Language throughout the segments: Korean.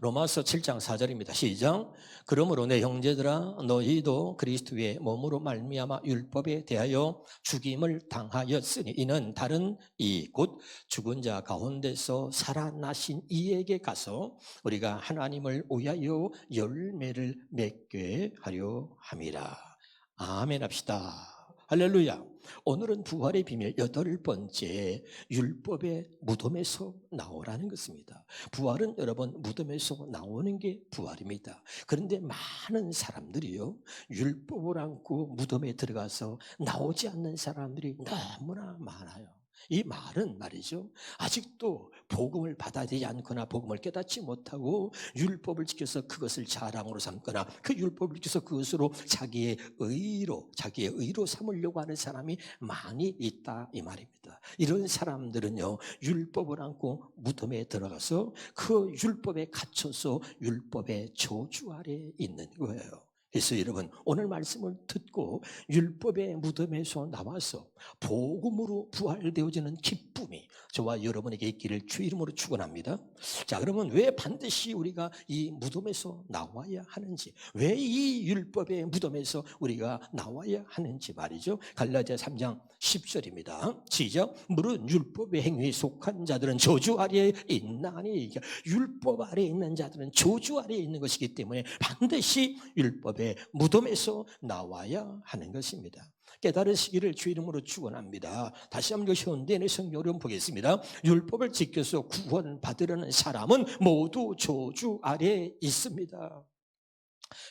로마서 7장 4절입니다. 시작. 그러므로 내 형제들아 너희도 그리스도의 몸으로 말미암아 율법에 대하여 죽임을 당하였으니 이는 다른 이 곧 죽은 자 가운데서 살아나신 이에게 가서 우리가 하나님을 위하여 열매를 맺게 하려 함이라. 아멘 합시다. 할렐루야. 오늘은 부활의 비밀 8번째, 율법의 무덤에서 나오라는 것입니다. 부활은 여러분 무덤에서 나오는 게 부활입니다. 그런데 많은 사람들이요, 율법을 안고 무덤에 들어가서 나오지 않는 사람들이 너무나 많아요. 이 말은 말이죠, 아직도 복음을 받아들이지 않거나 복음을 깨닫지 못하고 율법을 지켜서 그것을 자랑으로 삼거나 그 율법을 지켜서 그것으로 자기의 의로 삼으려고 하는 사람이 많이 있다 이 말입니다. 이런 사람들은요, 율법을 안고 무덤에 들어가서 그 율법에 갇혀서 율법의 저주 아래 있는 거예요. 그래서 여러분, 오늘 말씀을 듣고 율법의 무덤에서 나와서 복음으로 부활되어지는 기쁨이 저와 여러분에게 있기를 주 이름으로 축원합니다. 자, 그러면 왜 반드시 우리가 이 무덤에서 나와야 하는지, 왜 이 율법의 무덤에서 우리가 나와야 하는지 말이죠. 갈라디아 3장 10절입니다. 시작. 무릇 율법의 행위에 속한 자들은 저주 아래에 있나니, 율법 아래에 있는 자들은 저주 아래에 있는 것이기 때문에 반드시 율법의 무덤에서 나와야 하는 것입니다. 깨달으시기를 주 이름으로 축원합니다. 다시 한번 현대인의 성경으로 보겠습니다. 율법을 지켜서 구원받으려는 사람은 모두 저주 아래에 있습니다.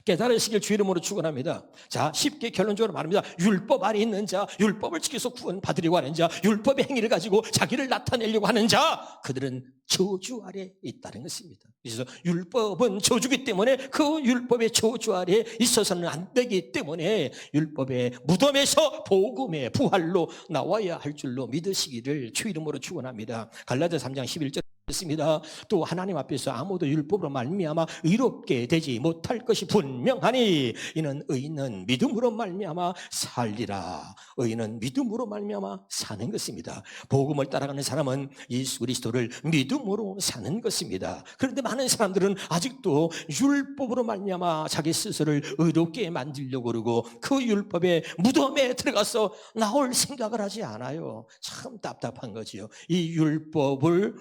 깨달으시길 주 이름으로 축원합니다. 자, 쉽게 결론적으로 말합니다. 율법 아래 있는 자, 율법을 지켜서 구원받으려고 하는 자, 율법의 행위를 가지고 자기를 나타내려고 하는 자, 그들은 저주 아래 있다는 것입니다. 그래서 율법은 저주기 때문에 그 율법의 저주 아래 있어서는 안 되기 때문에 율법의 무덤에서 복음의 부활로 나와야 할 줄로 믿으시기를 주 이름으로 축원합니다. 갈라디아 3장 11절 습니다. 또 하나님 앞에서 아무도 율법으로 말미암아 의롭게 되지 못할 것이 분명하니 이는 의인은 믿음으로 말미암아 살리라. 의인은 믿음으로 말미암아 사는 것입니다. 복음을 따라가는 사람은 예수 그리스도를 믿음으로 사는 것입니다. 그런데 많은 사람들은 아직도 율법으로 말미암아 자기 스스로를 의롭게 만들려고 그러고 그 율법의 무덤에 들어가서 나올 생각을 하지 않아요. 참 답답한 거지요. 이 율법을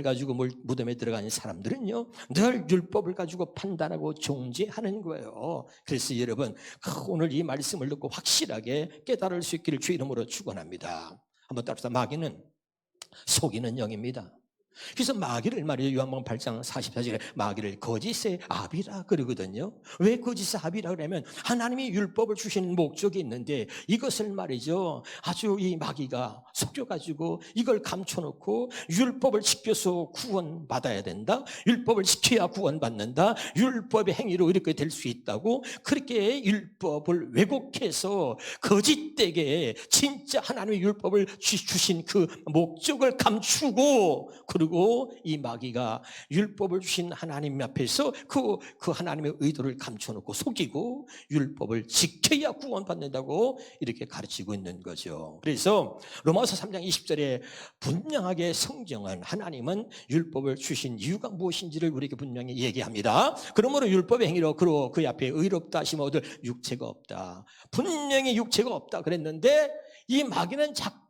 가지고 무덤에 들어가는 사람들은요, 늘 율법을 가지고 판단하고 정죄하는 거예요. 그래서 여러분, 오늘 이 말씀을 듣고 확실하게 깨달을 수 있기를 주 이름으로 축원합니다. 한번 따라서 마귀는 속이는 영입니다. 그래서 마귀를 말이에요, 요한복음 8장 44절에 마귀를 거짓의 아비라 그러거든요. 왜 거짓의 아비라 그러면 하나님이 율법을 주신 목적이 있는데 이것을 말이죠, 아주 이 마귀가 속여가지고 이걸 감춰놓고 율법을 지켜서 구원받아야 된다, 율법을 지켜야 구원받는다, 율법의 행위로 이렇게 될 수 있다고 그렇게 율법을 왜곡해서 거짓되게 진짜 하나님의 율법을 주신 그 목적을 감추고, 그리고 이 마귀가 율법을 주신 하나님 앞에서 그 하나님의 의도를 감춰놓고 속이고 율법을 지켜야 구원받는다고 이렇게 가르치고 있는 거죠. 그래서 로마서 3장 20절에 분명하게 성경은 하나님은 율법을 주신 이유가 무엇인지를 우리에게 분명히 얘기합니다. 그러므로 율법의 행위로 그 앞에 의롭다 하시면 얻을 육체가 없다. 분명히 육체가 없다 그랬는데 이 마귀는 자꾸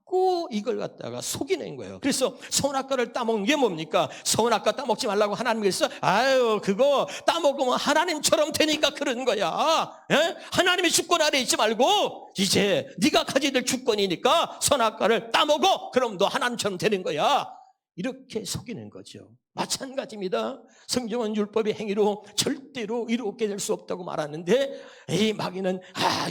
이걸 갖다가 속이는 거예요. 그래서 선악과를 따먹는 게 뭡니까? 선악과 따먹지 말라고 하나님께서 아유 그거 따먹으면 하나님처럼 되니까 그런 거야. 예? 하나님의 주권 아래 있지 말고 이제 네가 가져야 될 주권이니까 선악과를 따먹어. 그럼 너 하나님처럼 되는 거야. 이렇게 속이는 거죠. 마찬가지입니다. 성경은 율법의 행위로 절대로 이롭게 될 수 없다고 말하는데 이 마귀는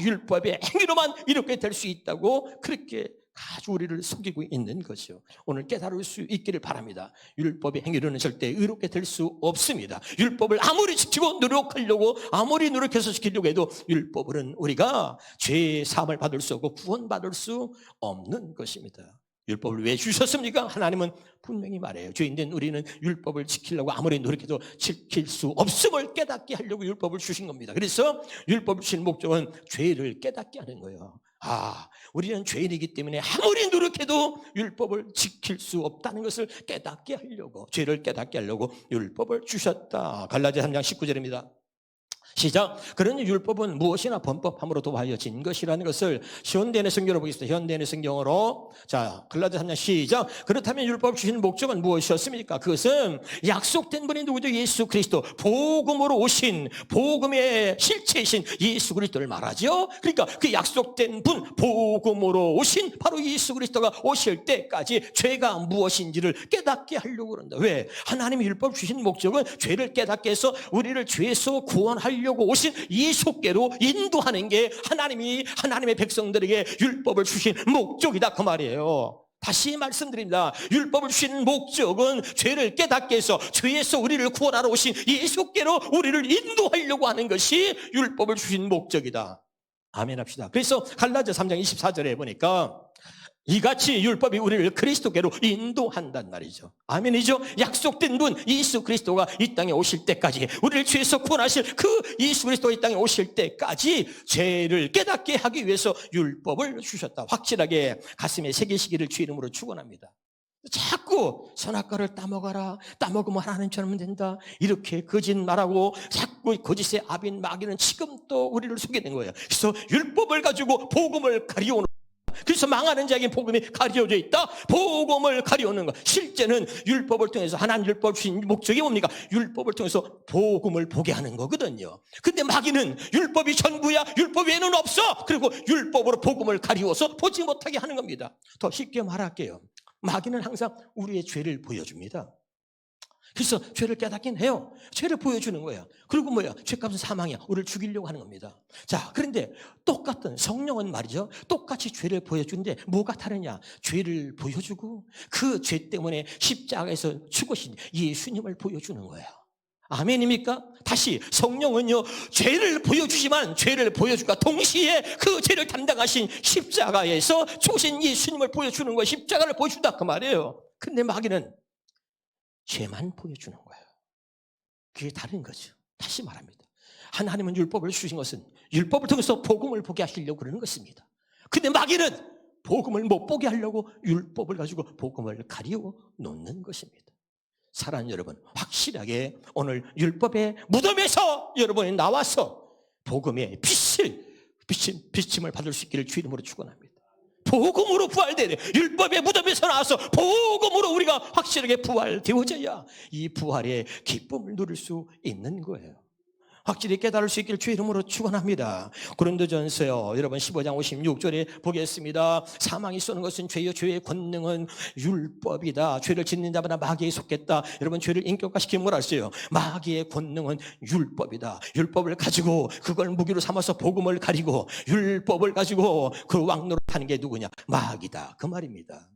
율법의 행위로만 이롭게 될 수 있다고 그렇게 아주 우리를 속이고 있는 거죠. 오늘 깨달을 수 있기를 바랍니다. 율법의 행위로는 절대 의롭게 될 수 없습니다. 율법을 아무리 지키고 노력하려고 아무리 노력해서 지키려고 해도 율법으로는 우리가 죄의 사함을 받을 수 없고 구원받을 수 없는 것입니다. 율법을 왜 주셨습니까? 하나님은 분명히 말해요. 죄인된 우리는 율법을 지키려고 아무리 노력해도 지킬 수 없음을 깨닫게 하려고 율법을 주신 겁니다. 그래서 율법을 주신 목적은 죄를 깨닫게 하는 거예요. 우리는 죄인이기 때문에 아무리 노력해도 율법을 지킬 수 없다는 것을 깨닫게 하려고, 죄를 깨닫게 하려고 율법을 주셨다. 갈라디아 3장 19절입니다. 시작. 그러니 율법은 무엇이나 범법함으로 도하여진 것이라는 것을 현대인의 성경으로 보겠습니다. 현대인의 성경으로. 자, 갈라디아 3장 시작. 그렇다면 율법 주신 목적은 무엇이었습니까? 그것은 약속된 분이 누구죠? 예수 그리스도. 복음으로 오신, 복음의 실체이신 예수 그리스도를 말하죠. 그러니까 그 약속된 분, 복음으로 오신 바로 예수 그리스도가 오실 때까지 죄가 무엇인지를 깨닫게 하려고 그런다. 왜? 하나님이 율법 주신 목적은 죄를 깨닫게 해서 우리를 죄에서 구원하려고 오신 예수께로 인도하는 게 하나님의 백성들에게 율법을 주신 목적이다 그 말이에요. 다시 말씀드립니다. 율법을 주신 목적은 죄를 깨닫게 해서 죄에서 우리를 구원하러 오신 예수께로 우리를 인도하려고 하는 것이 율법을 주신 목적이다. 아멘 합시다. 그래서 갈라디아 3장 24절에 보니까 이같이 율법이 우리를 그리스도께로 인도한단 말이죠. 아멘이죠. 약속된 분 예수 그리스도가 이 땅에 오실 때까지, 우리를 죄에서 구원하실 그 예수 그리스도가 이 땅에 오실 때까지 죄를 깨닫게 하기 위해서 율법을 주셨다. 확실하게 가슴에 새기시기를 주 이름으로 축원합니다. 자꾸 선악과를 따먹어라, 따먹으면 하나님처럼 된다, 이렇게 거짓말하고 자꾸 거짓의 아빈 마귀는 지금 또 우리를 속이는 거예요. 그래서 율법을 가지고 복음을 가리우는, 그래서 망하는 자에게 복음이 가려져 있다. 복음을 가려오는 것. 실제는 율법을 통해서, 하나님 율법 주신 목적이 뭡니까? 율법을 통해서 복음을 보게 하는 거거든요. 근데 마귀는 율법이 전부야, 율법 외에는 없어. 그리고 율법으로 복음을 가리워서 보지 못하게 하는 겁니다. 더 쉽게 말할게요. 마귀는 항상 우리의 죄를 보여줍니다. 그래서 죄를 깨닫긴 해요. 죄를 보여주는 거예요. 그리고 뭐야? 죄값은 사망이야. 우리를 죽이려고 하는 겁니다. 자, 그런데 똑같은 성령은 말이죠. 똑같이 죄를 보여주는데 뭐가 다르냐? 죄를 보여주고 그 죄 때문에 십자가에서 죽으신 예수님을 보여주는 거예요. 아멘입니까? 다시 성령은요, 죄를 보여주지만 죄를 보여줄까 동시에 그 죄를 담당하신 십자가에서 죽으신 예수님을 보여주는 거예요. 십자가를 보여준다 그 말이에요. 근데 마귀는 죄만 보여주는 거예요. 그게 다른 거죠. 다시 말합니다. 하나님은 율법을 주신 것은 율법을 통해서 복음을 보게 하시려고 그러는 것입니다. 근데 마귀는 복음을 못 보게 하려고 율법을 가지고 복음을 가리워 놓는 것입니다. 사랑하는 여러분, 확실하게 오늘 율법의 무덤에서 여러분이 나와서 복음의 비침을 받을 수 있기를 주 이름으로 축원합니다. 복음으로 부활되네. 율법의 무덤에서 나와서 복음으로 우리가 확실하게 부활되어져야 이 부활의 기쁨을 누릴 수 있는 거예요. 확실히 깨달을 수 있기를 주 이름으로 축원합니다. 고린도전서 여러분 15장 56절에 보겠습니다. 사망이 쏘는 것은 죄요, 죄의 권능은 율법이다. 죄를 짓는 자마다 마귀에 속겠다. 여러분, 죄를 인격화시키면 뭐라 했어요? 마귀의 권능은 율법이다. 율법을 가지고 그걸 무기로 삼아서 복음을 가리고 율법을 가지고 그 왕노릇하는 게 누구냐? 마귀다. 그 말입니다.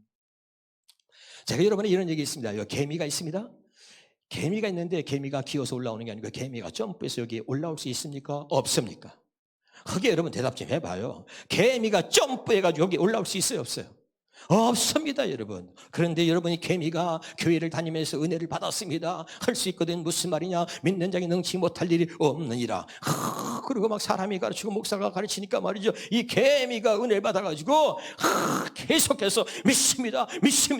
제가 여러분에 이런 얘기 있습니다. 여기 개미가 있습니다. 개미가 있는데 개미가 기어서 올라오는 게 아니고 개미가 점프해서 여기 올라올 수 있습니까? 없습니까? 그게 여러분 대답 좀 해봐요. 개미가 점프해가지고 여기 올라올 수 있어요? 없어요? 없습니다, 여러분. 그런데 여러분이 개미가 교회를 다니면서 은혜를 받았습니다. 할 수 있거든. 무슨 말이냐? 믿는 자에게 능치 못할 일이 없느니라. 그리고 막 사람이 가르치고 목사가 가르치니까 말이죠. 이 개미가 은혜를 받아가지고 계속해서 믿습니다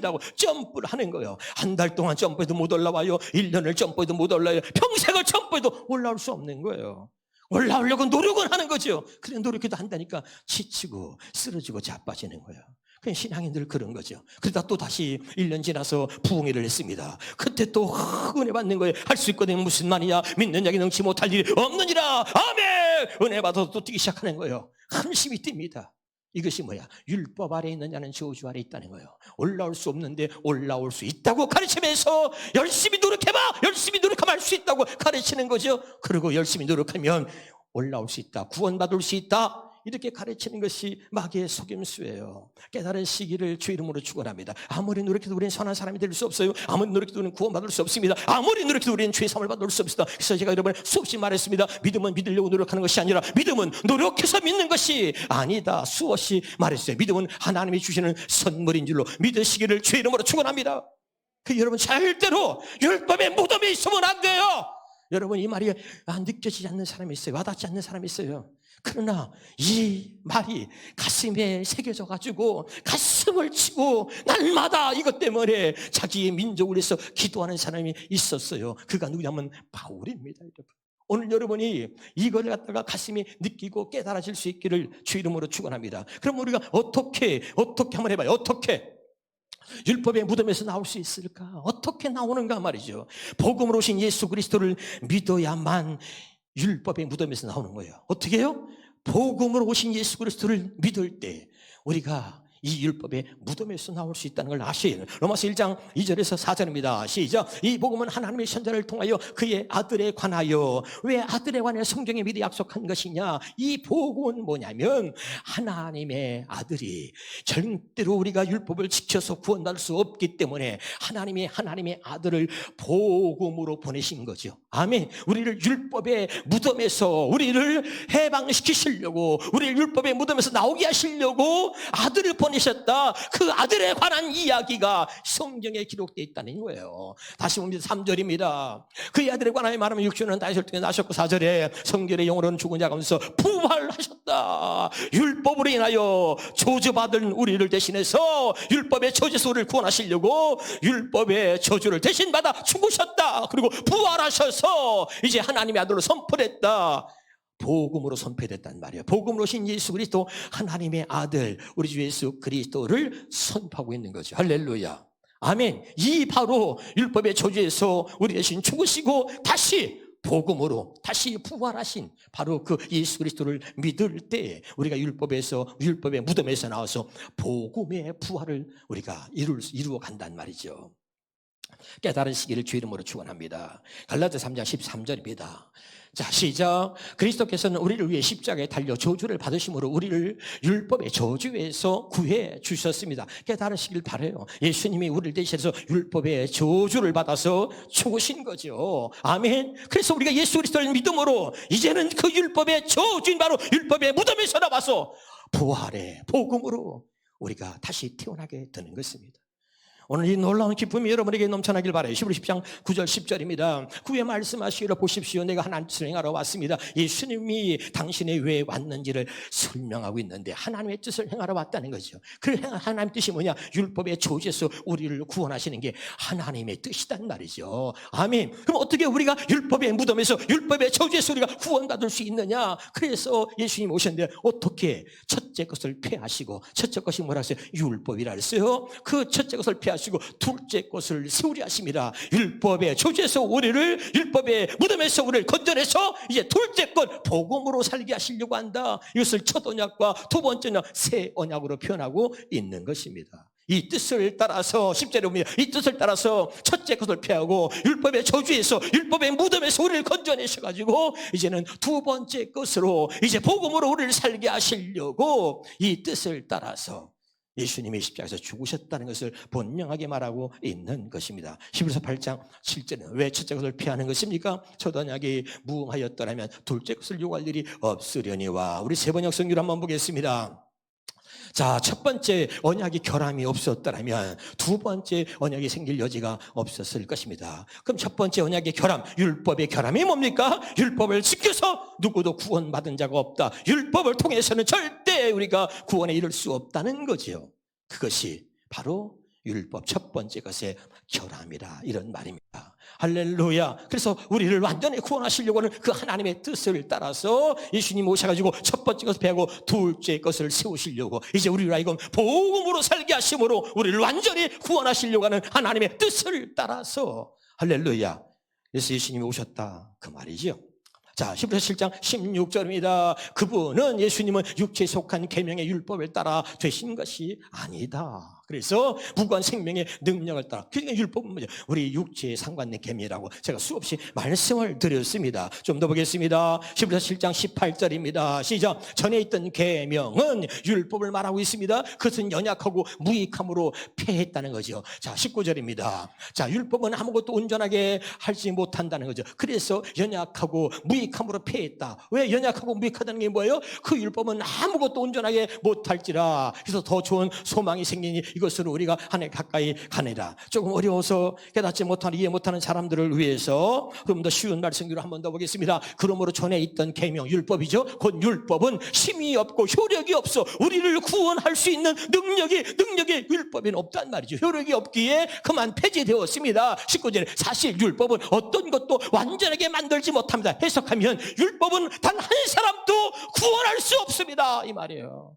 하고 점프를 하는 거예요. 한 달 동안 점프해도 못 올라와요. 1년을 점프해도 못 올라와요. 평생을 점프해도 올라올 수 없는 거예요. 올라오려고 노력은 하는 거죠. 그래 노력해도 한다니까 지치고 쓰러지고 자빠지는 거예요. 그냥 신앙이 늘 그런 거죠. 그러다 또 다시 1년 지나서 부흥회를 했습니다. 그때 또 은혜 받는 거예요. 할 수 있거든. 무슨 말이냐? 믿는 자에게 능치 못할 일이 없느니라. 아멘. 은혜 받아서 또 뛰기 시작하는 거예요. 한심이 뜁니다. 이것이 뭐야? 율법 아래 있는 자는 저주 아래 있다는 거예요. 올라올 수 없는데 올라올 수 있다고 가르치면서 열심히 노력해봐. 열심히 노력하면 할 수 있다고 가르치는 거죠. 그리고 열심히 노력하면 올라올 수 있다. 구원받을 수 있다. 이렇게 가르치는 것이 마귀의 속임수예요. 깨달은 시기를 주 이름으로 축원합니다. 아무리 노력해도 우리는 선한 사람이 될 수 없어요. 아무리 노력해도 우리는 구원받을 수 없습니다. 아무리 노력해도 우리는 죄 사함을 받을 수 없습니다. 그래서 제가 여러분 수없이 말했습니다. 믿음은 믿으려고 노력하는 것이 아니라 믿음은 노력해서 믿는 것이 아니다. 수없이 말했어요. 믿음은 하나님이 주시는 선물인 줄로 믿으시기를 주 이름으로 축원합니다. 여러분 절대로 율법의 무덤에 있으면 안 돼요. 여러분 이 말이 느껴지지 않는 사람이 있어요. 와닿지 않는 사람이 있어요. 그러나 이 말이 가슴에 새겨져 가지고 가슴을 치고 날마다 이것 때문에 자기의 민족을 위해서 기도하는 사람이 있었어요. 그가 누구냐면 바울입니다. 오늘 여러분이 이걸 갖다가 가슴이 느끼고 깨달아질 수 있기를 주 이름으로 축원합니다. 그럼 우리가 어떻게 한번 해봐요. 어떻게 율법의 무덤에서 나올 수 있을까? 어떻게 나오는가 말이죠. 복음으로 오신 예수 그리스도를 믿어야만 율법의 무덤에서 나오는 거예요. 어떻게 해요? 복음으로 오신 예수 그리스도를 믿을 때 우리가 이 율법의 무덤에서 나올 수 있다는 걸 아셔야 해요. 로마서 1장 2절에서 4절입니다. 시작. 이 복음은 하나님의 선자를 통하여 그의 아들에 관하여. 왜 아들에 관하여 성경에 미리 약속한 것이냐? 이 복음은 뭐냐면 하나님의 아들이 절대로 우리가 율법을 지켜서 구원받을 수 없기 때문에 하나님의 아들을 복음으로 보내신 거죠. 아멘. 우리를 율법의 무덤에서 우리를 해방시키시려고, 우리를 율법의 무덤에서 나오게 하시려고 아들을 보내셨다. 그 아들에 관한 이야기가 성경에 기록되어 있다는 거예요. 다시 봅니다. 3절입니다. 그 아들에 관하여 말하면 육신은 다시 혈통에 나셨고, 4절에 성결의 영으로는 죽은 자 가운데서 부활하셨다. 율법으로 인하여 저주받은 우리를 대신해서 율법의 저주에서 우리를 구원하시려고 율법의 저주를 대신 받아 죽으셨다. 그리고 부활하셔서 이제 하나님의 아들로 선포했다. 복음으로 선포됐단 말이에요. 복음으로 오신 예수 그리스도, 하나님의 아들, 우리 주 예수 그리스도를 선포하고 있는 거죠. 할렐루야. 아멘. 이 바로 율법의 저주에서 우리 대신 죽으시고 다시 복음으로 다시 부활하신 바로 그 예수 그리스도를 믿을 때 우리가 율법의 무덤에서 나와서 복음의 부활을 우리가 이루어 간단 말이죠. 깨달은 시기를 주 이름으로 축원합니다. 갈라디아 3장 13절입니다. 자, 시작. 그리스도께서는 우리를 위해 십자가에 달려 저주를 받으심으로 우리를 율법의 저주에서 구해 주셨습니다. 깨달으시길 바라요. 예수님이 우리를 대신해서 율법의 저주를 받아서 죽으신 거죠. 아멘. 그래서 우리가 예수 그리스도를 믿음으로 이제는 그 율법의 저주인 바로 율법의 무덤에서 나와서 부활의 복음으로 우리가 다시 태어나게 되는 것입니다. 오늘 이 놀라운 기쁨이 여러분에게 넘쳐나길 바라요. 히브리 10장 9절 10절입니다. 구에 말씀하시기를 보십시오. 내가 하나님 뜻을 행하러 왔습니다. 예수님이 당신이 왜 왔는지를 설명하고 있는데 하나님의 뜻을 행하러 왔다는 거죠. 그 하나님의 뜻이 뭐냐? 율법의 저주에서 우리를 구원하시는 게 하나님의 뜻이란 말이죠. 아멘. 그럼 어떻게 우리가 율법의 무덤에서 율법의 저주에서 우리가 구원받을 수 있느냐? 그래서 예수님이 오셨는데 어떻게? 첫째 것을 폐하시고, 첫째 것이 뭐라 했어요? 율법이라 했어요. 그 첫째 것을 폐하시고 둘째 것을 세우려 하십니다. 율법의 저주에서 우리를, 율법의 무덤에서 우리를 건져내서 이제 둘째 것 복음으로 살게 하시려고 한다. 이것을 첫 언약과 두 번째 언약, 새 언약으로 표현하고 있는 것입니다. 이 뜻을 따라서 10절에 봅니다. 이 뜻을 따라서 첫째 것을 폐하고 율법의 저주에서, 율법의 무덤에서 우리를 건져내셔가지고 이제는 두 번째 것으로 이제 복음으로 우리를 살게 하시려고 이 뜻을 따라서 예수님이 십자가에서 죽으셨다는 것을 분명하게 말하고 있는 것입니다. 히브리서 8장 7절은 왜 첫째 것을 피하는 것입니까? 첫 언약이 무응하였더라면 둘째 것을 요구할 일이 없으려니와. 우리 세 번역 성경을 한번 보겠습니다. 자, 첫 번째 언약이 결함이 없었더라면 두 번째 언약이 생길 여지가 없었을 것입니다. 그럼 첫 번째 언약의 결함, 율법의 결함이 뭡니까? 율법을 지켜서 누구도 구원받은 자가 없다. 율법을 통해서는 절대 우리가 구원에 이를 수 없다는 거죠. 그것이 바로 율법 첫 번째 것의 결함이라, 이런 말입니다. 할렐루야. 그래서 우리를 완전히 구원하시려고 하는 그 하나님의 뜻을 따라서 예수님 오셔가지고 첫 번째 것을 폐하고 둘째 것을 세우시려고 이제 우리를 하여금 복음으로 살게 하심으로 우리를 완전히 구원하시려고 하는 하나님의 뜻을 따라서, 할렐루야. 그래서 예수님이 오셨다 그 말이죠. 자, 히브리서 7장 16절입니다. 그분은, 예수님은 육체에 속한 계명의 율법을 따라 되신 것이 아니다. 그래서 무고한 생명의 능력을 따라. 그러니까 율법은 뭐죠? 우리 육체에 상관된 계명이라고 제가 수없이 말씀을 드렸습니다. 좀 더 보겠습니다. 히브리서 7장 18절입니다. 시작. 전에 있던 계명은 율법을 말하고 있습니다. 그것은 연약하고 무익함으로 패했다는 거죠. 자, 19절입니다. 자, 율법은 아무것도 온전하게 하지 못한다는 거죠. 그래서 연약하고 무익함으로 패했다. 왜 연약하고 무익하다는 게 뭐예요? 그 율법은 아무것도 온전하게 못할지라. 그래서 더 좋은 소망이 생기니 이것으로 우리가 하나님 가까이 가느라. 조금 어려워서 깨닫지 못하는, 이해 못하는 사람들을 위해서 좀 더 쉬운 말씀으로 한 번 더 보겠습니다. 그러므로 전에 있던 계명, 율법이죠. 곧 율법은 힘이 없고 효력이 없어 우리를 구원할 수 있는 능력이 율법에는 없단 말이죠. 효력이 없기에 그만 폐지되었습니다. 19절에 사실 율법은 어떤 것도 완전하게 만들지 못합니다. 해석하면 율법은 단 한 사람도 구원할 수 없습니다, 이 말이에요.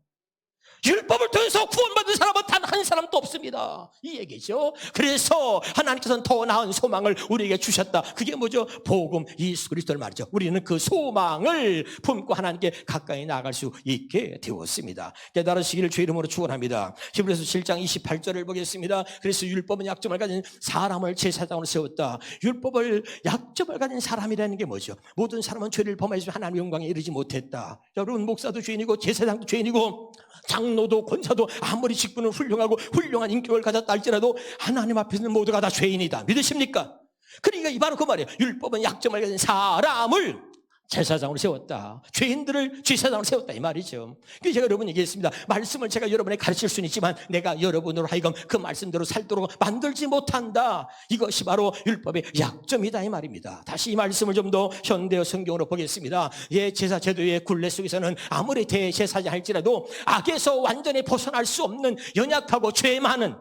율법을 통해서 구원받은 사람은 단 한 사람도 없습니다, 이 얘기죠. 그래서 하나님께서는 더 나은 소망을 우리에게 주셨다. 그게 뭐죠? 복음 예수 그리스도를 말이죠. 우리는 그 소망을 품고 하나님께 가까이 나아갈 수 있게 되었습니다. 깨달으시기를 주 이름으로 축원합니다. 히브리서 7장 28절을 보겠습니다. 그래서 율법은 약점을 가진 사람을 제사장으로 세웠다. 율법을 약점을 가진 사람이라는 게 뭐죠? 모든 사람은 죄를 범하여서 하나님의 영광에 이르지 못했다. 여러분, 목사도 죄인이고 제사장도 죄인이고 장로도 권사도 아무리 직분은 훌륭한 인격을 가졌다 할지라도 하나님 앞에서는 모두가 다 죄인이다. 믿으십니까? 그러니까 바로 그 말이에요. 율법은 약점을 가진 사람을 제사장으로 세웠다. 죄인들을 제사장으로 세웠다, 이 말이죠. 그래서 제가 여러분 얘기했습니다. 말씀을 제가 여러분에게 가르칠 수는 있지만 내가 여러분으로 하여금 그 말씀대로 살도록 만들지 못한다. 이것이 바로 율법의 약점이다, 이 말입니다. 다시 이 말씀을 좀 더 현대어 성경으로 보겠습니다. 제사 제도의 굴레 속에서는 아무리 대제사장 할지라도 악에서 완전히 벗어날 수 없는 연약하고 죄 많은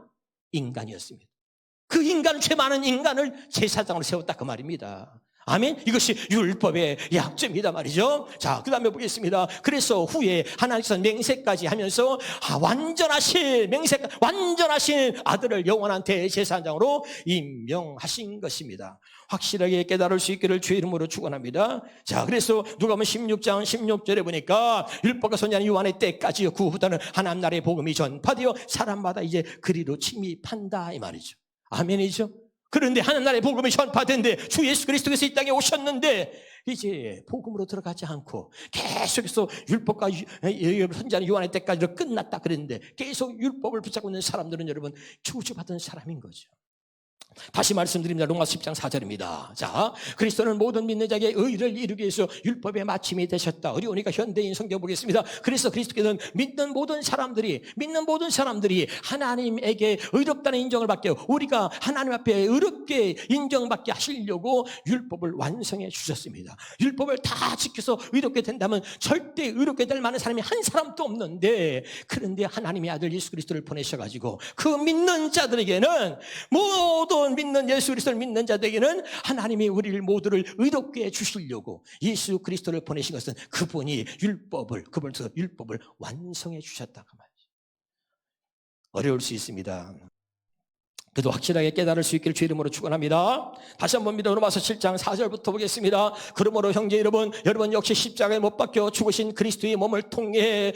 인간이었습니다. 그 인간, 죄 많은 인간을 제사장으로 세웠다, 그 말입니다. 아멘. 이것이 율법의 약점이다 말이죠. 자, 그 다음에 보겠습니다. 그래서 후에 하나님께서 맹세까지 하면서 완전하신 아들을 영원한 대제사장으로 임명하신 것입니다. 확실하게 깨달을 수 있기를 주의 이름으로 축원합니다. 자, 그래서 누가복음 16장 16절에 보니까 율법과 선지자는 요한의 때까지 그 후다는 하나님 나라의 복음이 전파되어 사람마다 이제 그리로 침입한다, 이 말이죠. 아멘이죠. 그런데 하나님 나라의 복음이 전파된데 주 예수 그리스도께서 이 땅에 오셨는데 이제 복음으로 들어가지 않고 계속해서 율법과 선지자는 요한의 때까지로 끝났다 그랬는데 계속 율법을 붙잡고 있는 사람들은 여러분 저주받은 사람인 거죠. 다시 말씀드립니다. 로마서 10장 4절입니다. 자, 그리스도는 모든 믿는 자에게 의를 이루기 위해서 율법의 마침이 되셨다. 어려우니까 현대인 성경 보겠습니다. 그래서 그리스도께서는 믿는 모든 사람들이 하나님에게 의롭다는 인정을 받게, 우리가 하나님 앞에 의롭게 인정받게 하시려고 율법을 완성해 주셨습니다. 율법을 다 지켜서 의롭게 된다면 절대 의롭게 될 만한 사람이 한 사람도 없는데, 그런데 하나님의 아들 예수 그리스도를 보내셔가지고 그 믿는 자들에게는, 모든 믿는 예수 그리스도를 믿는 자들에게는 하나님이 우리를 모두를 의롭게 해주시려고 예수 그리스도를 보내신 것은 그분이 율법을 완성해 주셨다, 그 말이죠. 어려울 수 있습니다. 그래도 확실하게 깨달을 수 있기를 주의 이름으로 축원합니다. 다시 한번 믿어 로마서 7장 4절부터 보겠습니다. 그러므로 형제 여러분 역시 십자가에 못 박혀 죽으신 그리스도의 몸을 통해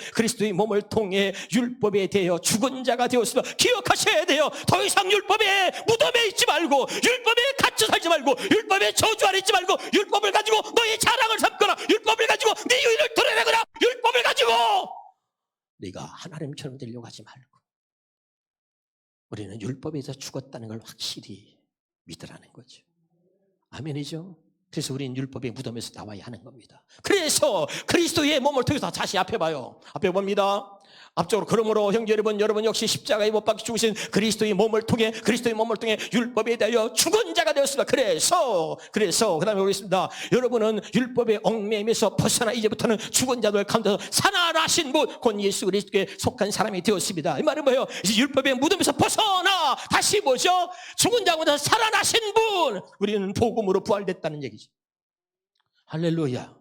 율법에 대하여 죽은 자가 되었으며 기억하셔야 돼요. 더 이상 율법의 무덤에 있지 말고, 율법에 갇혀 살지 말고, 율법의 저주 아래 있지 말고, 율법을 가지고 너의 자랑을 삼거나, 율법을 가지고 네 유의를 드러내거나, 율법을 가지고 네가 하나님처럼 되려고 하지 말고, 우리는 율법에서 죽었다는 걸 확실히 믿으라는 거죠. 아멘이죠. 그래서 우리는 율법의 무덤에서 나와야 하는 겁니다. 그래서 그리스도의 몸을 통해서, 다시 앞에 봐요. 앞에 봅니다. 앞쪽으로, 그러므로 형제 여러분 역시 십자가에 못 박혀 죽으신 그리스도의 몸을 통해 율법에 대하여 죽은 자가 되었습니다. 그래서 그 다음에 보겠습니다. 여러분은 율법의 얽매임에서 벗어나 이제부터는 죽은 자들 가운데서 살아나신 분, 곧 예수 그리스도께 속한 사람이 되었습니다. 이 말은 뭐예요? 이제 율법의 무덤에서 벗어나 다시 뭐죠? 죽은 자 가운데서 살아나신 분, 우리는 복음으로 부활됐다는 얘기죠. 할렐루야.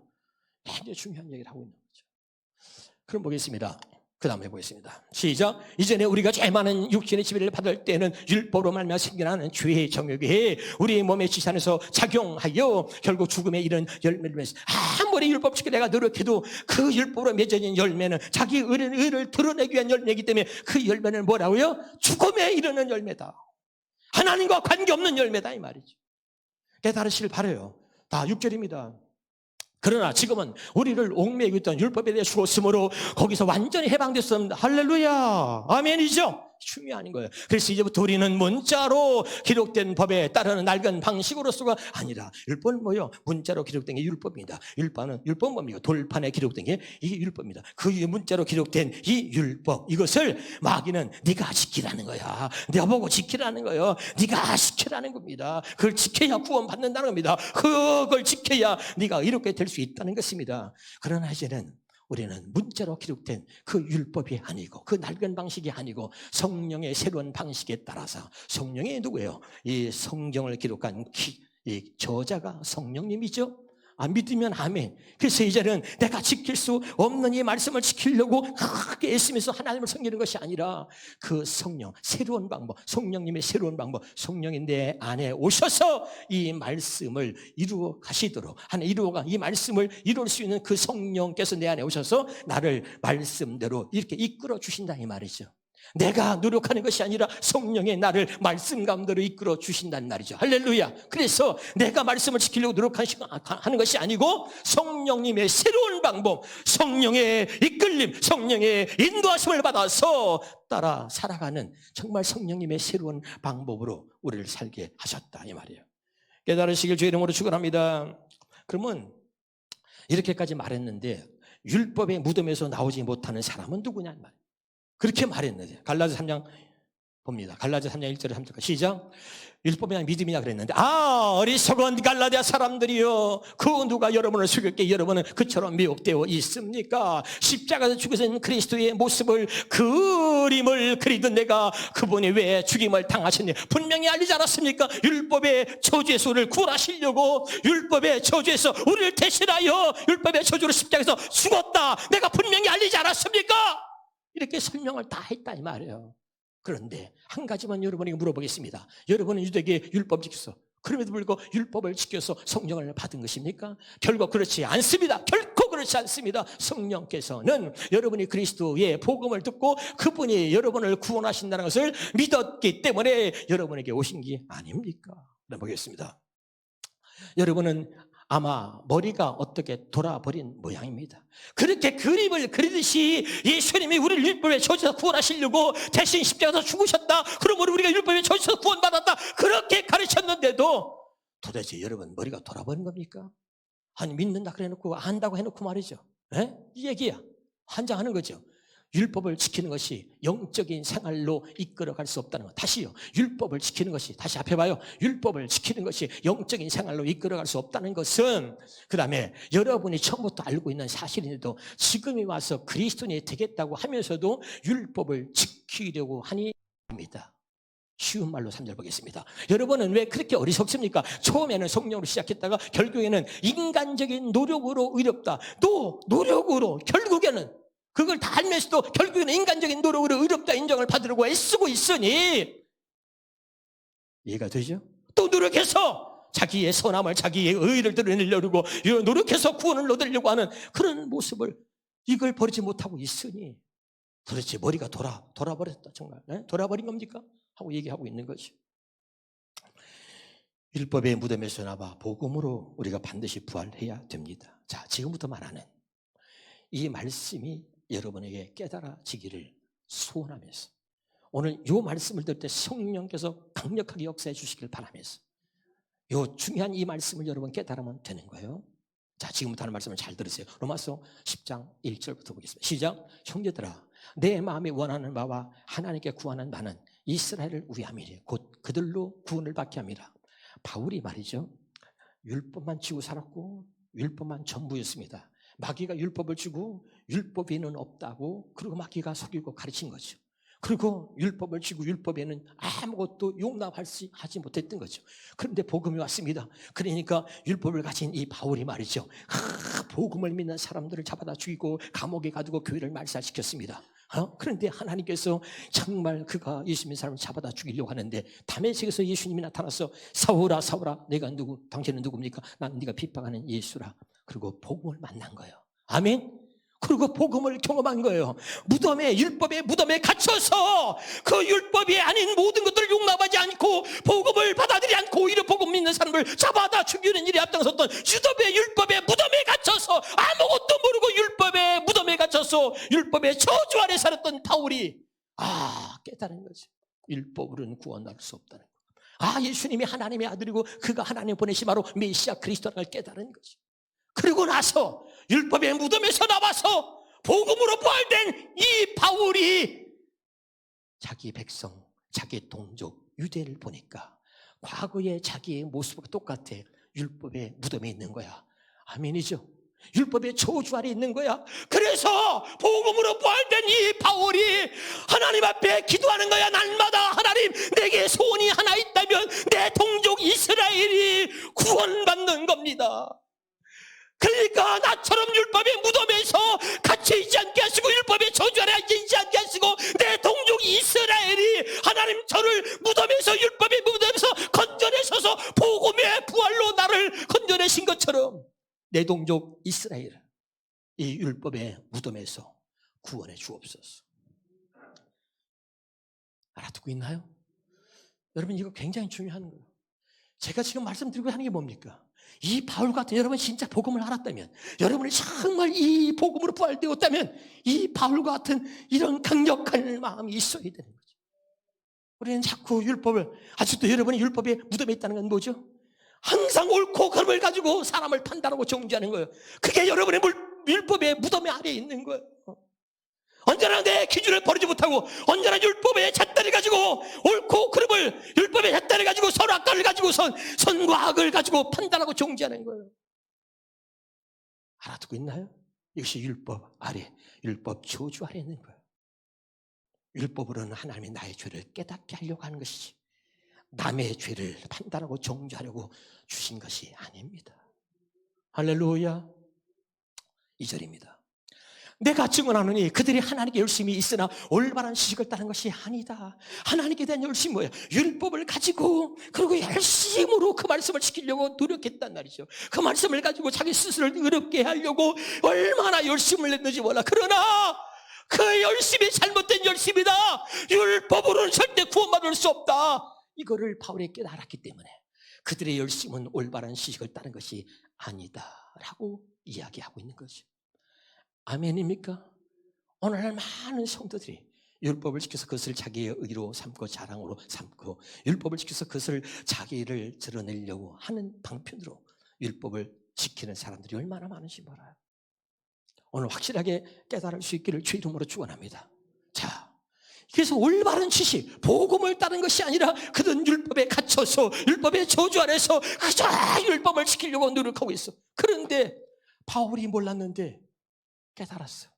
굉장히 중요한 얘기를 하고 있는 거죠. 그럼 보겠습니다. 그 다음에 보겠습니다. 시작. 이전에 우리가 죄 많은 육신의 지배를 받을 때는 율법으로 말미암아 생겨나는 죄의 정욕이 우리 몸의 지산에서 작용하여 결국 죽음에 이른 열매를 맺어. 아무리 율법 지켜 내가 노력해도 그 율법으로 맺어진 열매는 자기 의를 드러내기 위한 열매이기 때문에 그 열매는 뭐라고요? 죽음에 이르는 열매다. 하나님과 관계없는 열매다 이 말이죠. 깨달으시길 바라요. 다 6절입니다. 그러나 지금은 우리를 옥매이고 있던 율법에 대해 죽었으므로 거기서 완전히 해방됐습니다. 할렐루야. 아멘이죠. 중요한 거예요. 그래서 이제부터 우리는 문자로 기록된 법에 따르는 낡은 방식으로서가 아니라 율법은 뭐요? 문자로 기록된 게 율법입니다. 율법은 뭡니까? 돌판에 기록된 게 이게 율법입니다. 그 문자로 기록된 이 율법, 이것을 마귀는 네가 지키라는 거야. 내가 보고 지키라는 거예요. 네가 지키라는 겁니다. 그걸 지켜야 구원받는다는 겁니다. 그걸 지켜야 네가 이렇게 될 수 있다는 것입니다. 그러나 이제는 우리는 문자로 기록된 그 율법이 아니고 그 낡은 방식이 아니고 성령의 새로운 방식에 따라서 성령이 누구예요? 이 성경을 기록한 이 저자가 성령님이죠. 믿으면 아멘. 그래서 이제는 내가 지킬 수 없는 이 말씀을 지키려고 크게 애쓰면서 하나님을 섬기는 것이 아니라 그 성령, 새로운 방법, 성령님의 새로운 방법, 성령이 내 안에 오셔서 이 말씀을 이루어 가시도록 하는 이 말씀을 이룰 수 있는 그 성령께서 내 안에 오셔서 나를 말씀대로 이렇게 이끌어 주신다 이 말이죠. 내가 노력하는 것이 아니라 성령의 나를 말씀 가운데로 이끌어 주신다는 말이죠. 할렐루야. 그래서 내가 말씀을 지키려고 노력하는 것이 아니고 성령님의 새로운 방법, 성령의 이끌림, 성령의 인도하심을 받아서 따라 살아가는 정말 성령님의 새로운 방법으로 우리를 살게 하셨다 이 말이에요. 깨달으시길 주의 이름으로 축원합니다. 그러면 이렇게까지 말했는데 율법의 무덤에서 나오지 못하는 사람은 누구냐 말이에요. 그렇게 말했는데 갈라디아 3장 봅니다. 갈라디아 3장 1절에 3절 시작. 율법이냐 믿음이냐 그랬는데 어리석은 갈라디아 사람들이여, 그 누가 여러분을 속였기에 여러분은 그처럼 미혹되어 있습니까? 십자가에서 죽으신 그리스도의 모습을 그림을 그리던 내가 그분이 왜 죽임을 당하셨냐 분명히 알리지 않았습니까? 율법의 저주에서 우리를 구원하시려고 율법의 저주에서 우리를 대신하여 율법의 저주로 십자가에서 죽었다 내가 분명히 알리지 않았습니까? 이렇게 설명을 다 했다 이 말이에요. 그런데 한 가지만 여러분에게 물어보겠습니다. 여러분은 유대계 율법 지켰어. 그럼에도 불구하고 율법을 지켜서 성령을 받은 것입니까? 결국 그렇지 않습니다. 결코 그렇지 않습니다. 성령께서는 여러분이 그리스도의 복음을 듣고 그분이 여러분을 구원하신다는 것을 믿었기 때문에 여러분에게 오신 게 아닙니까? 보겠습니다. 여러분은 아마 머리가 어떻게 돌아버린 모양입니다. 그렇게 그림을 그리듯이 예수님이 우리를 율법의 저주에서 구원하시려고 대신 십자가에서 죽으셨다. 그러므로 우리가 율법의 저주에서 구원받았다. 그렇게 가르쳤는데도 도대체 여러분 머리가 돌아버린 겁니까? 아니 믿는다 그래 놓고 안다고 해놓고 말이죠. 에? 이 얘기야. 환장하는 거죠. 율법을 지키는 것이 영적인 생활로 이끌어갈 수 없다는 것. 다시요. 율법을 지키는 것이, 다시 앞에 봐요. 율법을 지키는 것이 영적인 생활로 이끌어갈 수 없다는 것은 그 다음에 여러분이 처음부터 알고 있는 사실인데도 지금이 와서 그리스도인이 되겠다고 하면서도 율법을 지키려고 하니 입니다. 쉬운 말로 3절 보겠습니다. 여러분은 왜 그렇게 어리석습니까? 처음에는 성령으로 시작했다가 결국에는 인간적인 노력으로 의롭다. 또 노력으로 결국에는 그걸 다 알면서도 결국에는 인간적인 노력으로 의롭다 인정을 받으려고 애쓰고 있으니 이해가 되죠? 또 노력해서 자기의 선함을 자기의 의의를 드러내려고 노력해서 구원을 얻으려고 하는 그런 모습을 이걸 버리지 못하고 있으니 도대체 머리가 돌아버렸다 정말 돌아버린 겁니까? 하고 얘기하고 있는 거죠. 율법의 무덤에서 나와 복음으로 우리가 반드시 부활해야 됩니다. 자, 지금부터 말하는 이 말씀이 여러분에게 깨달아지기를 소원하면서 오늘 이 말씀을 들을 때 성령께서 강력하게 역사해 주시길 바라면서 이 중요한 이 말씀을 여러분 깨달으면 되는 거예요. 자, 지금부터 하는 말씀을 잘 들으세요. 로마서 10장 1절부터 보겠습니다. 시작. 형제들아, 내 마음이 원하는 바와 하나님께 구하는 바는 이스라엘을 위함이니 곧 그들로 구원을 받게 함이라. 바울이 말이죠. 율법만 지고 살았고 율법만 전부였습니다. 마귀가 율법을 주고 율법에는 없다고 그리고 마귀가 속이고 가르친 거죠. 그리고 율법을 지고 율법에는 아무것도 용납하지 못했던 거죠. 그런데 복음이 왔습니다. 그러니까 율법을 가진 이 바울이 말이죠. 복음을 믿는 사람들을 잡아다 죽이고 감옥에 가두고 교회를 말살시켰습니다. 그런데 하나님께서 정말 그가 예수 믿는 사람을 잡아다 죽이려고 하는데 다메섹에서 예수님이 나타나서 사울아 사울아 내가 누구 당신은 누굽니까? 난 네가 핍박하는 예수라. 그리고 복음을 만난 거예요. 아멘. 그리고 복음을 경험한 거예요. 율법의 무덤에 갇혀서 그 율법이 아닌 모든 것들을 용납하지 않고 복음을 받아들이지 않고 오히려 복음 믿는 사람을 잡아다 죽이는 일에 앞장섰던 유다의 율법의 무덤에 갇혀서 아무것도 모르고 율법의 무덤에 갇혀서 율법의 저주 아래 살았던 바울이 깨달은 거죠. 율법으로는 구원할 수 없다는 거. 예수님이 하나님의 아들이고 그가 하나님 보내신 바로 메시아 그리스도라는 걸 깨달은 거죠. 그리고 나서 율법의 무덤에서 나와서 복음으로 부활된 이 바울이 자기 백성, 자기 동족 유대를 보니까 과거의 자기의 모습과 똑같아. 율법의 무덤에 있는 거야. 아멘이죠. 율법의 저주 아래 있는 거야. 그래서 복음으로 부활된 이 바울이 하나님 앞에 기도하는 거야. 날마다 하나님 내게 소원이 하나 있다면 내 동족 이스라엘이 구원받는 겁니다. 그러니까 나처럼 율법의 무덤에서 갇혀있지 않게 하시고 율법의 저주 아래 앉아있지 않게 하시고 내 동족 이스라엘이 하나님 저를 무덤에서 율법의 무덤에서 건져내셔서 복음의 부활로 나를 건져내신 것처럼 내 동족 이스라엘 이 율법의 무덤에서 구원해 주옵소서. 알아듣고 있나요? 여러분 이거 굉장히 중요한 거예요. 제가 지금 말씀드리고 하는 게 뭡니까? 이 바울 같은 여러분 진짜 복음을 알았다면, 여러분이 정말 이 복음으로 부활되었다면 이 바울 같은 이런 강력한 마음이 있어야 되는 거죠. 우리는 자꾸 율법을, 아직도 여러분이 율법의 무덤에 있다는 건 뭐죠? 항상 옳고 그름을 가지고 사람을 판단하고 정죄하는 거예요. 그게 여러분의 율법의 무덤에 아래 있는 거예요. 언제나 내 기준을 버리지 못하고 언제나 율법의 잣대를 가지고 옳고 그름을 율법의 잣대를 가지고 선악과를 가지고 선과 악을 가지고 판단하고 정죄하는 거예요. 알아듣고 있나요? 이것이 율법 아래, 율법 저주 아래 있는 거예요. 율법으로는 하나님이 나의 죄를 깨닫게 하려고 하는 것이지 남의 죄를 판단하고 정죄하려고 주신 것이 아닙니다. 할렐루야. 2절입니다. 내가 증언하노니 그들이 하나님께 열심히 있으나 올바른 지식을 따른 것이 아니다. 하나님께 대한 열심이 뭐예요? 율법을 가지고 그리고 열심으로 그 말씀을 지키려고 노력했단 말이죠. 그 말씀을 가지고 자기 스스로를 의롭게 하려고 얼마나 열심을 냈는지 몰라. 그러나 그 열심이 잘못된 열심이다. 율법으로는 절대 구원받을 수 없다. 이거를 바울이 깨달았기 때문에 그들의 열심은 올바른 지식을 따른 것이 아니다 라고 이야기하고 있는 거죠. 아멘입니까? 오늘날 많은 성도들이 율법을 지켜서 그것을 자기의 의로 삼고 자랑으로 삼고 율법을 지켜서 그것을 자기를 드러내려고 하는 방편으로 율법을 지키는 사람들이 얼마나 많은지 몰라요. 오늘 확실하게 깨달을 수 있기를 주 이름으로 축원합니다. 자, 그래서 올바른 지식, 복음을 따른 것이 아니라 그들은 율법에 갇혀서 율법의 저주 아래서 그저 율법을 지키려고 노력하고 있어. 그런데 바울이 몰랐는데 깨달았어.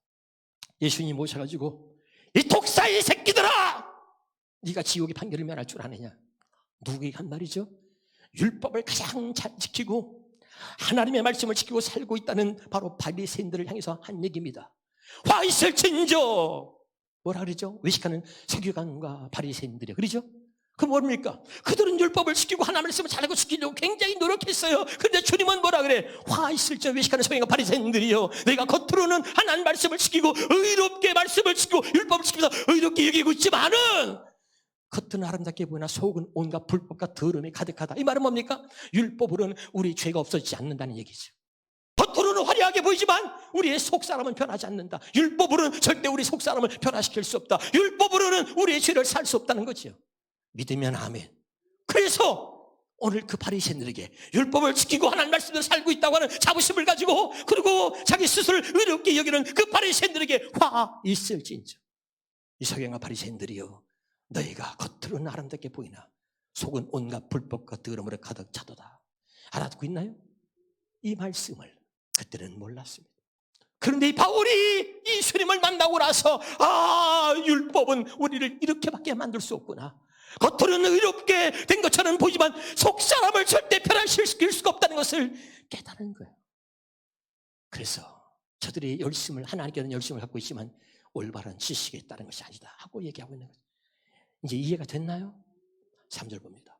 예수님이 모셔가지고 이 독사의 새끼들아, 네가 지옥의 판결을 면할 줄 아느냐. 누구에게 한 말이죠? 율법을 가장 잘 지키고 하나님의 말씀을 지키고 살고 있다는 바로 바리새인들을 향해서 한 얘기입니다. 화 있을진저, 뭐라 그러죠? 외식하는 서기관과 바리새인들이요, 그러죠? 그 뭡니까? 그들은 율법을 지키고 하나님의 말씀을 잘하고 지키려고 굉장히 노력했어요. 그런데 주님은 뭐라 그래? 화 있을지어 외식하는 서기관과 바리새인들이요, 내가 겉으로는 하나님 말씀을 지키고 의롭게 말씀을 지키고 율법을 지키면서 의롭게 여기고 있지만은 겉은 아름답게 보이나 속은 온갖 불법과 더러움이 가득하다. 이 말은 뭡니까? 율법으로는 우리 죄가 없어지지 않는다는 얘기죠. 겉으로는 화려하게 보이지만 우리의 속사람은 변하지 않는다. 율법으로는 절대 우리 속사람을 변화시킬 수 없다. 율법으로는 우리의 죄를 살 수 없다는 거죠. 믿으면 아멘. 그래서 오늘 그 바리새인들에게 율법을 지키고 하나님 말씀대로 살고 있다고 하는 자부심을 가지고 그리고 자기 스스로를 의롭게 여기는 그 바리새인들에게 화 있을진저, 이 서기관과 바리새인들이여, 너희가 겉으로는 아름답게 보이나 속은 온갖 불법과 더러움으로 가득 차도다. 알아듣고 있나요? 이 말씀을 그때는 몰랐습니다. 그런데 이 바울이 이 주님을 만나고 나서 율법은 우리를 이렇게밖에 만들 수 없구나. 겉으로는 의롭게 된 것처럼 보이지만 속사람을 절대 변화시킬 수가 없다는 것을 깨달은 거예요. 그래서 저들이 열심을, 하나님께 대한 열심을 갖고 있지만 올바른 지식에 따른 것이 아니다 하고 얘기하고 있는 거죠. 이제 이해가 됐나요? 3절 봅니다.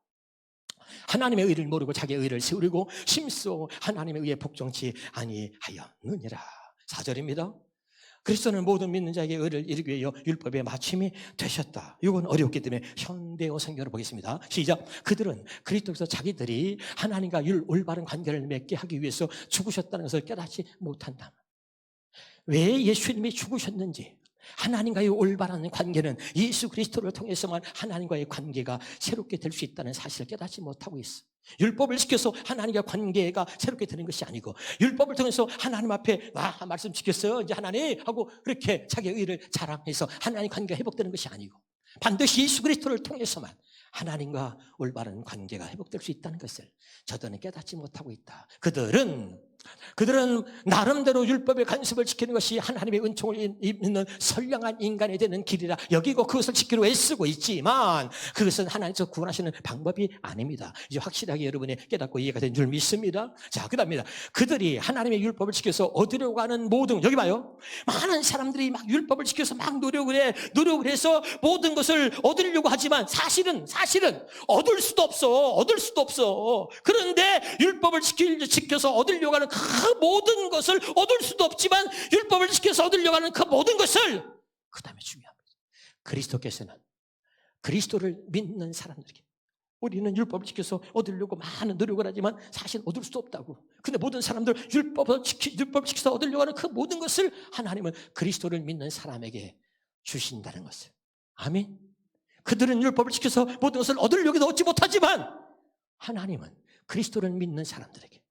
하나님의 의를 모르고 자기의 의를 세우려고 심소 하나님의 의에 복종치 아니하였느니라. 4절입니다. 그리스도는 모든 믿는 자에게 의를 이루기 위하여 율법의 마침이 되셨다. 이건 어렵기 때문에 현대어 성경을 보겠습니다. 시작. 그들은 그리스도에서 자기들이 하나님과 올바른 관계를 맺게 하기 위해서 죽으셨다는 것을 깨닫지 못한다. 왜 예수님이 죽으셨는지, 하나님과의 올바른 관계는 예수 그리스도를 통해서만 하나님과의 관계가 새롭게 될 수 있다는 사실을 깨닫지 못하고 있어. 율법을 지켜서 하나님과 관계가 새롭게 되는 것이 아니고, 율법을 통해서 하나님 앞에 말씀 지켰어요 이제 하나님 하고 그렇게 자기의 의를 자랑해서 하나님 관계가 회복되는 것이 아니고, 반드시 예수 그리스도를 통해서만 하나님과 올바른 관계가 회복될 수 있다는 것을 저들은 깨닫지 못하고 있다. 그들은 나름대로 율법의 간섭을 지키는 것이 하나님의 은총을 입는 선량한 인간이 되는 길이라 여기고 그것을 지키려 애쓰고 있지만, 그것은 하나님께서 구원하시는 방법이 아닙니다. 이제 확실하게 여러분이 깨닫고 이해가 된 줄 믿습니다. 자, 그 다음입니다. 그들이 하나님의 율법을 지켜서 얻으려고 하는 모든, 여기 봐요, 많은 사람들이 막 율법을 지켜서 막 노력을 해서 모든 것을 얻으려고 하지만 사실은 얻을 수도 없어. 그런데 율법을 지켜서 얻으려고 하는 그 모든 것을 얻을 수도 없지만, 율법을 지켜서 얻으려고 하는 그 모든 것을, 그 다음에 중요합니다. 그리스도께서는 그리스도를 믿는 사람들에게, 우리는 율법을 지켜서 얻으려고 많은 노력을 하지만 사실 얻을 수도 없다고. 근데 모든 사람들 율법을 지켜서 얻으려고 하는 그 모든 것을 하나님은 그리스도를 믿는 사람에게 주신다는 것을. 아멘. 그들은 율법을 지켜서 모든 것을 얻으려고도 얻지 못하지만, 하나님은 그리스도를 믿는 사람들에게,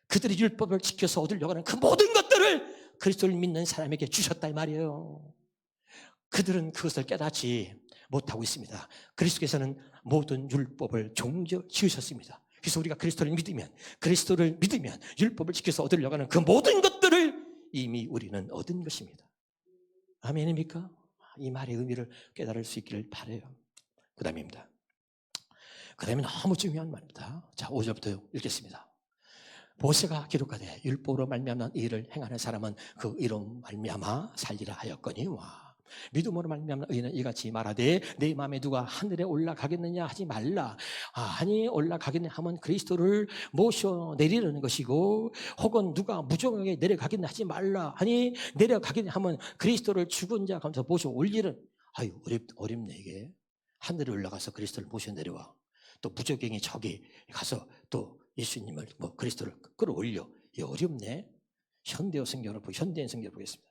그들이 율법을 지켜서 얻으려고 하는 그 모든 것들을 그리스도를 믿는 사람에게 주셨다 이 말이에요. 그들은 그것을 깨닫지 못하고 있습니다. 그리스도께서는 모든 율법을 종려 지으셨습니다. 그래서 우리가 그리스도를 믿으면 율법을 지켜서 얻으려고 하는 그 모든 것들을 이미 우리는 얻은 것입니다. 아멘입니까? 이 말의 의미를 깨달을 수 있기를 바라요. 그 다음입니다. 그 다음에 너무 중요한 말입니다. 자, 5절부터 읽겠습니다. 모세가 기록하되 율법으로 말미암는 의를 행하는 사람은 그 의로 말미암아 살리라 하였거니와, 믿음으로 말미암는 의는 이같이 말하되 내 마음에 누가 하늘에 올라가겠느냐 하지 말라. 아니 올라가겠냐 하면 그리스도를 모셔 내리려는 것이고, 혹은 누가 무정하게 내려가겠냐 하지 말라. 아니 내려가겠냐 하면 그리스도를 죽은 자 가운데서 모셔 올리는. 아유 어렵네 이게. 하늘에 올라가서 그리스도를 모셔 내려와, 또 무적행이 저기 가서 또 예수님을 그리스도를 끌어올려. 이게 어렵네. 현대인 성경을 보겠습니다.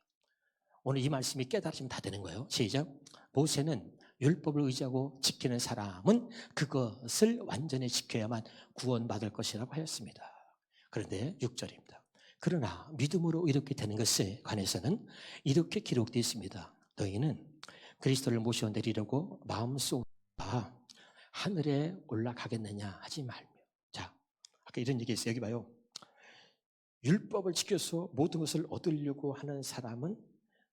오늘 이 말씀이 깨달으시면 다 되는 거예요. 시작. 모세는 율법을 의지하고 지키는 사람은 그것을 완전히 지켜야만 구원받을 것이라고 하였습니다. 그런데 6절입니다. 그러나 믿음으로 이렇게 되는 것에 관해서는 이렇게 기록되어 있습니다. 너희는 그리스도를 모셔 내리려고 마음속으로 하늘에 올라가겠느냐 하지 말며. 자, 아까 이런 얘기 했어요. 여기 봐요. 율법을 지켜서 모든 것을 얻으려고 하는 사람은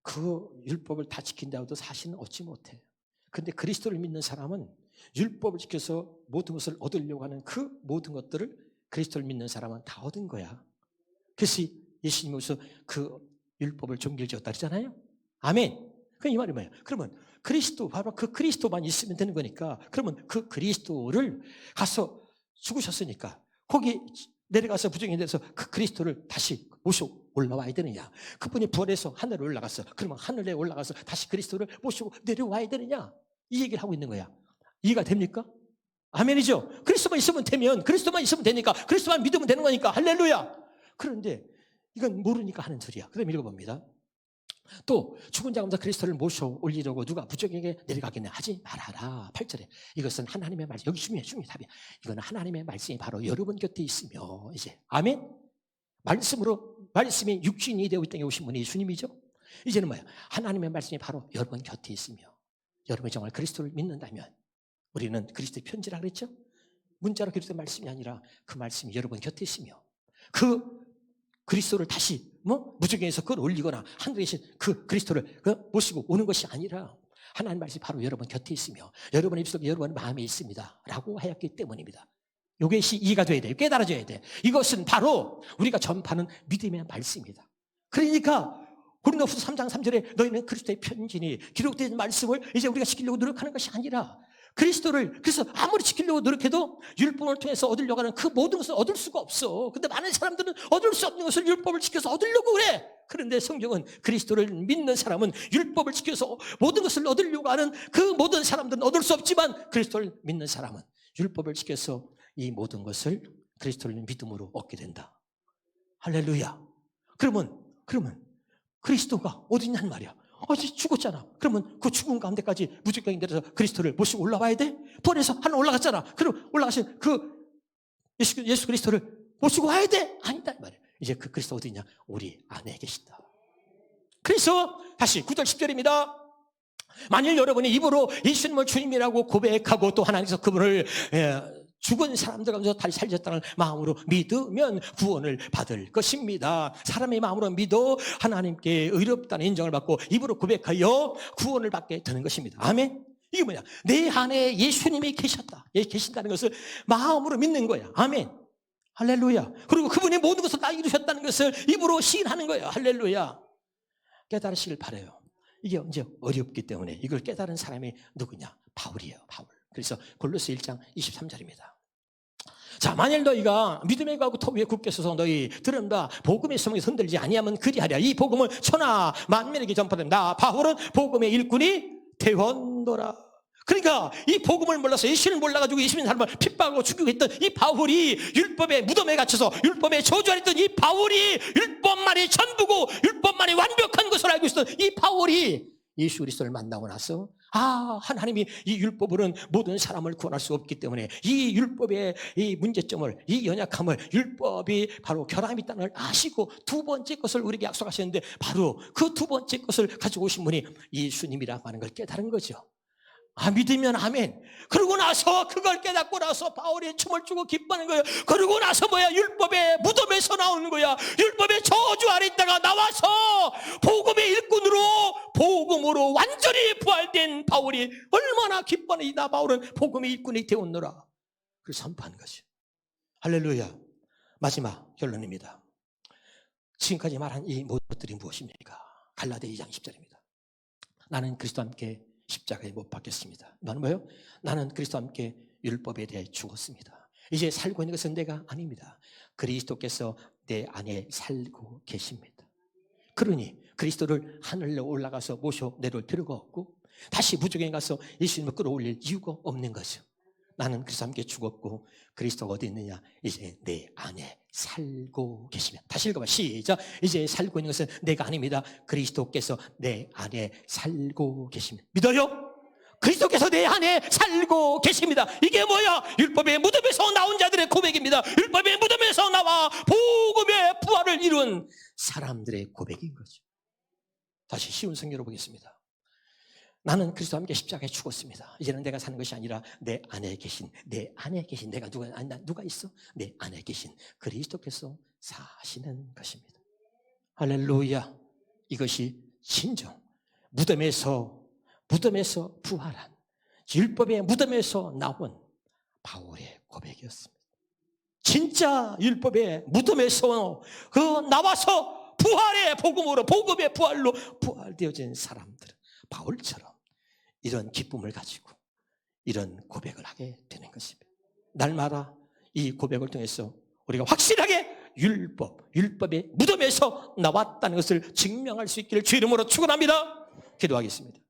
그 율법을 다 지킨다고 해도 사실은 얻지 못해. 그런데 그리스도를 믿는 사람은 율법을 지켜서 모든 것을 얻으려고 하는 그 모든 것들을, 그리스도를 믿는 사람은 다 얻은 거야. 그래서 예수님께서 그 율법을 종결지었다 그러잖아요. 아멘. 그 이 말이 뭐예요? 그러면 그리스도, 바로 그 그리스도만 있으면 되는 거니까, 그러면 그 그리스도를 가서 죽으셨으니까 거기 내려가서 부정이 돼서 그 그리스도를 다시 모시고 올라와야 되느냐? 그분이 부활해서 하늘에 올라갔어. 그러면 하늘에 올라가서 다시 그리스도를 모시고 내려와야 되느냐? 이 얘기를 하고 있는 거야. 이해가 됩니까? 아멘이죠? 그리스도만 있으면 되니까, 그리스도만 믿으면 되는 거니까, 할렐루야! 그런데 이건 모르니까 하는 소리야. 그럼 읽어봅니다. 또 죽은 자 가운데 그리스도를 모셔 올리려고 누가 부정에게 내려가겠냐 하지 말아라. 8절에 이것은 하나님의 말씀. 여기 중요해 답이야. 이거는 하나님의 말씀이 바로 여러분 곁에 있으며, 이제 아멘. 말씀이 육신이 되어 이 땅에 오신 분이 예수님이죠. 이제는 뭐야? 하나님의 말씀이 바로 여러분 곁에 있으며, 여러분이 정말 그리스도를 믿는다면, 우리는 그리스도의 편지라 그랬죠. 문자로 그리스도의 말씀이 아니라 그 말씀이 여러분 곁에 있으며, 그 그리스도를 다시 무적행에서 끌어올리거나 하늘에 계신 그 그리스도를 모시고 오는 것이 아니라, 하나님 말씀이 바로 여러분 곁에 있으며 여러분의 입속에 여러분 마음에 있습니다 라고 하였기 때문입니다. 이것이 이해가 돼야 돼요. 깨달아져야 돼. 이것은 바로 우리가 전파하는 믿음의 말씀입니다. 그러니까 고린도후서 3장 3절에 너희는 그리스도의 편지니 기록된 말씀을 이제 우리가 지키려고 노력하는 것이 아니라 그리스도를 그래서 아무리 지키려고 노력해도 율법을 통해서 얻으려고 하는 그 모든 것을 얻을 수가 없어. 근데 많은 사람들은 얻을 수 없는 것을 율법을 지켜서 얻으려고 그래. 그런데 성경은 그리스도를 믿는 사람은 율법을 지켜서 모든 것을 얻으려고 하는 그 모든 사람들은 얻을 수 없지만 그리스도를 믿는 사람은 율법을 지켜서 이 모든 것을 그리스도를 믿음으로 얻게 된다. 할렐루야. 그러면 그리스도가 어디 있냔 말이야. 어제 죽었잖아. 그러면 그 죽은 가운데까지 무조건 내려서 그리스도를 모시고 올라와야 돼? 부활해서 하늘 올라갔잖아. 그럼 올라가신 그 예수 그리스도를 모시고 와야 돼? 아니다 말이야. 이제 그 그리스도 어디 있냐? 우리 안에 계신다. 그래서 다시 9절 10절입니다. 만일 여러분이 입으로 예수님을 주님이라고 고백하고 또 하나님께서 그분을 죽은 사람들 가운데서 다시 살렸다는 마음으로 믿으면 구원을 받을 것입니다. 사람의 마음으로 믿어 하나님께 의롭다는 인정을 받고 입으로 고백하여 구원을 받게 되는 것입니다. 아멘. 이게 뭐냐? 내 안에 예수님이 계신다는 것을 마음으로 믿는 거야. 아멘. 할렐루야. 그리고 그분이 모든 것을 다 이루셨다는 것을 입으로 시인하는 거예요. 할렐루야. 깨달으시길 바라요. 이게 이제 어렵기 때문에 이걸 깨달은 사람이 누구냐? 바울이에요. 바울. 그래서 골로새 1장 23절입니다. 자, 만일 너희가 믿음의 가구 터 위에 굳게 서서 너희 들은다 복음의 소망에 흔들지 아니하면 그리하랴. 이 복음은 천하 만민에게 전파된다. 바울은 복음의 일꾼이 되었노라. 그러니까 이 복음을 몰라서 예수를 몰라가지고 예수님 사람을 핍박하고 죽이고 했던 이 바울이 율법의 무덤에 갇혀서 율법의 저주 아래 있던 이 바울이 율법만이 전부고 율법만이 완벽한 것을 알고 있었던 이 바울이 예수 그리스도를 만나고 나서 하나님이 이 율법으로는 모든 사람을 구원할 수 없기 때문에 이 율법의 이 문제점을, 이 연약함을 율법이 바로 결함이 있다는 걸 아시고 두 번째 것을 우리에게 약속하셨는데 바로 그 두 번째 것을 가지고 오신 분이 예수님이라고 하는 걸 깨달은 거죠. 믿으면 아멘. 그러고 나서 그걸 깨닫고 나서 바울이 춤을 추고 기뻐하는 거예요. 그러고 나서 뭐야? 율법의 무덤에서 나오는 거야. 율법의 저주 아래 있다가 나와서 복음의 일꾼으로 복음으로 완전히 부활된 바울이 얼마나 기뻐하는 나 바울은 복음의 일꾼이 되었노라. 그래서 선포한 거죠. 할렐루야. 마지막 결론입니다. 지금까지 말한 이 모든 것들이 무엇입니까? 갈라디아 2장 10절입니다. 나는 그리스도와 함께 십자가에 못 박혔습니다. 너는 뭐예요? 나는 그리스도와 함께 율법에 대해 죽었습니다. 이제 살고 있는 것은 내가 아닙니다. 그리스도께서 내 안에 살고 계십니다. 그러니 그리스도를 하늘로 올라가서 모셔 내려올 필요가 없고 다시 무적에 가서 예수님을 끌어올릴 이유가 없는 거죠. 나는 그리스도와 함께 죽었고 그리스도가 어디 있느냐? 이제 내 안에 살고 계시면. 다시 읽어봐. 시작. 이제 살고 있는 것은 내가 아닙니다. 그리스도께서 내 안에 살고 계시면. 믿어요? 그리스도께서 내 안에 살고 계십니다. 이게 뭐야? 율법의 무덤에서 나온 자들의 고백입니다. 율법의 무덤에서 나와 복음의 부활을 이룬 사람들의 고백인 거죠. 다시 쉬운 성경으로 보겠습니다. 나는 그리스도와 함께 십자가에 죽었습니다. 이제는 내가 사는 것이 아니라 내 안에 계신 내가 누가 있어? 내 안에 계신 그리스도께서 사시는 것입니다. 할렐루야. 이것이 진정 무덤에서 부활한 율법의 무덤에서 나온 바울의 고백이었습니다. 진짜 율법의 무덤에서 나와서 부활의 복음으로 복음의 부활로 부활되어진 사람들은 바울처럼 이런 기쁨을 가지고 이런 고백을 하게 되는 것입니다. 날마다 이 고백을 통해서 우리가 확실하게 율법의 무덤에서 나왔다는 것을 증명할 수 있기를 주 이름으로 축원합니다. 기도하겠습니다.